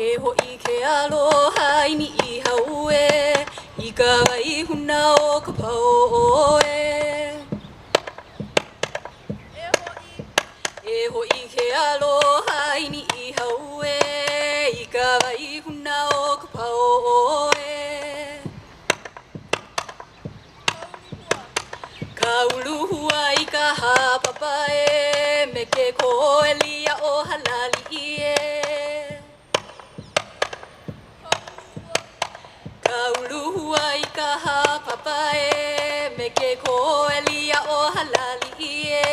E ho I ke aloha I ni I hau e I ka wai huna o ka pau e E ho I ke aloha I ni I hau e I ka wai huna o ka pau e Ka uluhua I ka hapapa e Me ke koelia o halali e Ka uluhua I ka hapapa e Me ke koelia o halali e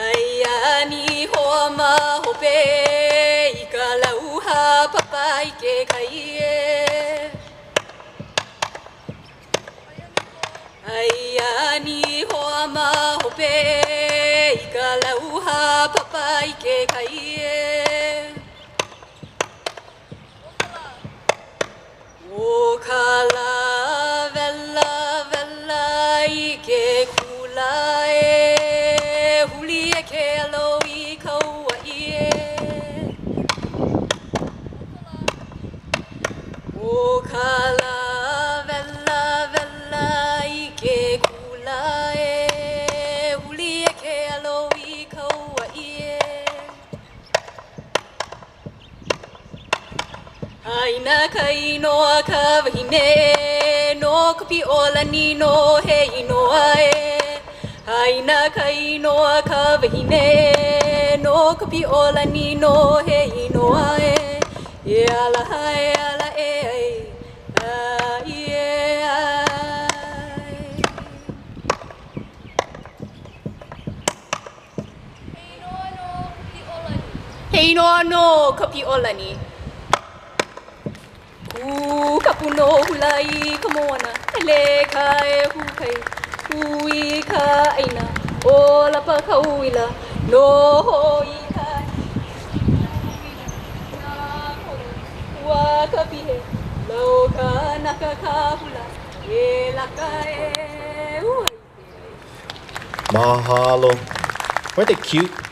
Ai ani hoa mahope I ka lauha papa I ke kai e Ai ani hoa mahope I ka lauha papa I ke kai e O ka la vela vela I ke kula e Huli e ke alo I kaua I e O ka la vela vela I ke kula e Huli e ke alo I kaua I e Aina ka inoa ka wahine No ka piolani no he inoa e Aina ka inoa ka wahine No ka piolani no he inoa e E ala e ai Ai e ai He inoa no ka piolani Ka puno hulai ka moana Ele ka e hukai Ui ka aina O lapa ka uila No hoi ka Ua ka pihe Lau ka naka ka hula E laka e uai Mahalo. Weren't they cute?